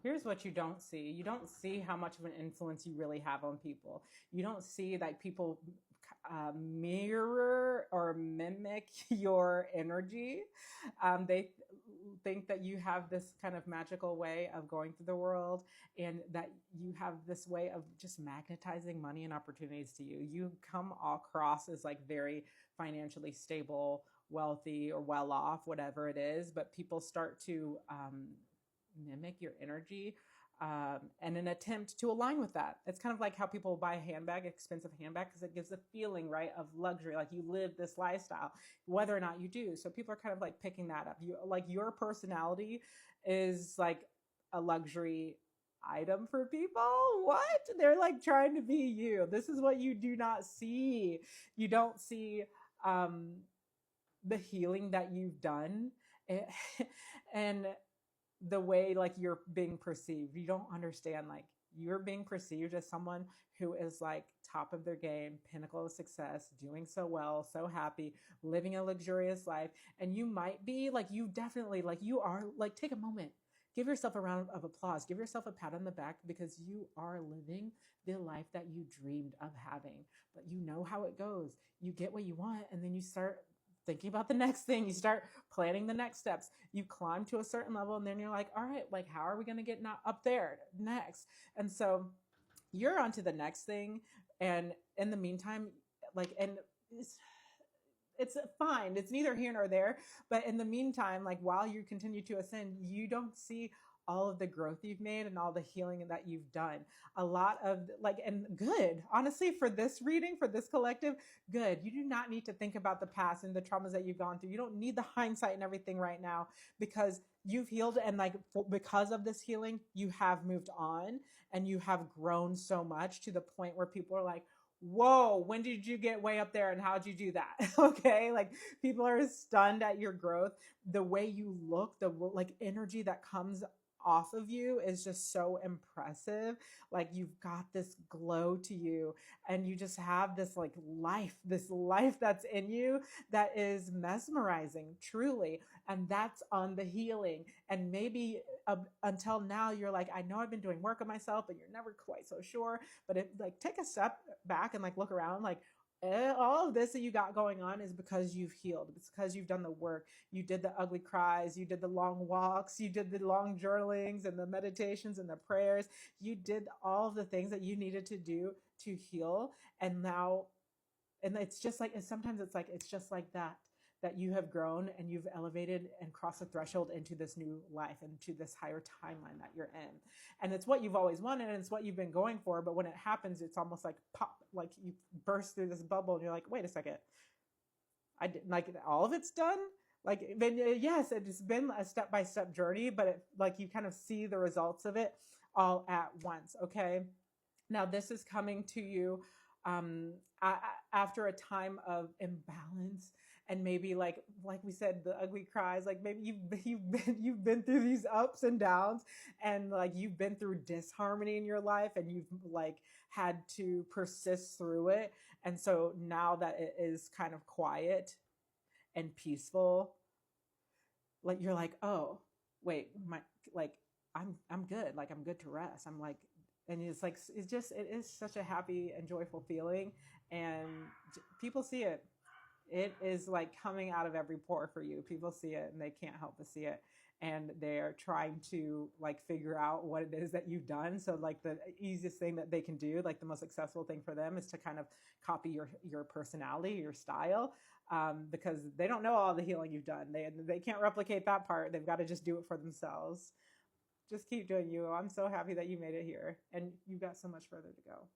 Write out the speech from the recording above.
Here's what you don't see. You don't see how much of an influence you really have on people. You don't see that people mirror or mimic your energy. They think that you have this kind of magical way of going through the world, and that you have this way of just magnetizing money and opportunities to you. You come across as like very financially stable, wealthy, or well off, whatever it is, but people start to mimic your energy, and an attempt to align with that. It's kind of like how people buy a handbag, expensive handbag, because it gives a feeling, right, of luxury, like you live this lifestyle, whether or not you do. So people are kind of like picking that up. You like your personality is like a luxury item for people. What? They're like trying to be you. This is what you do not see. You don't see um, the healing that you've done. And the way like you're being perceived. You don't understand, like you're being perceived as someone who is like top of their game, pinnacle of success, doing so well, so happy, living a luxurious life. And you might be like, you definitely like, you are like, take a moment, give yourself a round of applause, give yourself a pat on the back, because you are living the life that you dreamed of having. But you know how it goes. You get what you want, and then you start thinking about the next thing. You start planning the next steps. You climb to a certain level, and then you're like, all right, like, how are we going to get up there next? And so you're on to the next thing. And in the meantime, like, and it's fine. It's neither here nor there. But in the meantime, like while you continue to ascend, you don't see all of the growth you've made and all the healing that you've done. A lot of like, and good, honestly, for this reading, for this collective, good. You do not need to think about the past and the traumas that you've gone through. You don't need the hindsight and everything right now, because you've healed. And like, because of this healing, you have moved on and you have grown so much to the point where people are like, whoa, when did you get way up there and how'd you do that? Okay. Like people are stunned at your growth. The way you look, the like energy that comes off of you is just so impressive. Like you've got this glow to you, and you just have this life that's in you that is mesmerizing, truly. And that's on the healing. And maybe until now, you're like, I know I've been doing work on myself, but you're never quite so sure. But it like take a step back and like look around, like all of this that you got going on is because you've healed. It's because you've done the work. You did the ugly cries, you did the long walks, you did the long journalings and the meditations and the prayers. You did all of the things that you needed to do to heal. And now, and it's just like, and sometimes it's like, it's just like that you have grown and you've elevated and crossed the threshold into this new life and to this higher timeline that you're in. And it's what you've always wanted, and it's what you've been going for. But when it happens, it's almost like pop, like you burst through this bubble and you're like, wait a second, I did like all of it's done. Like, then yes, it's been a step-by-step journey, but it, like you kind of see the results of it all at once. Okay. Now this is coming to you after a time of imbalance, and maybe like we said, the ugly cries. Like maybe you've been through these ups and downs, and like you've been through disharmony in your life, and you've like had to persist through it. And so now that it is kind of quiet and peaceful, like you're like, oh wait, my like I'm good. Like I'm good to rest. I'm like, and it's like it is such a happy and joyful feeling, and people see it. It is like coming out of every pore for you. People see it and they can't help but see it, and they're trying to like figure out what it is that you've done. So like the easiest thing that they can do, like the most successful thing for them, is to kind of copy your personality, your style, because they don't know all the healing you've done. They can't replicate that part. They've got to just do it for themselves. Just keep doing you. I'm so happy that you made it here, and you've got so much further to go.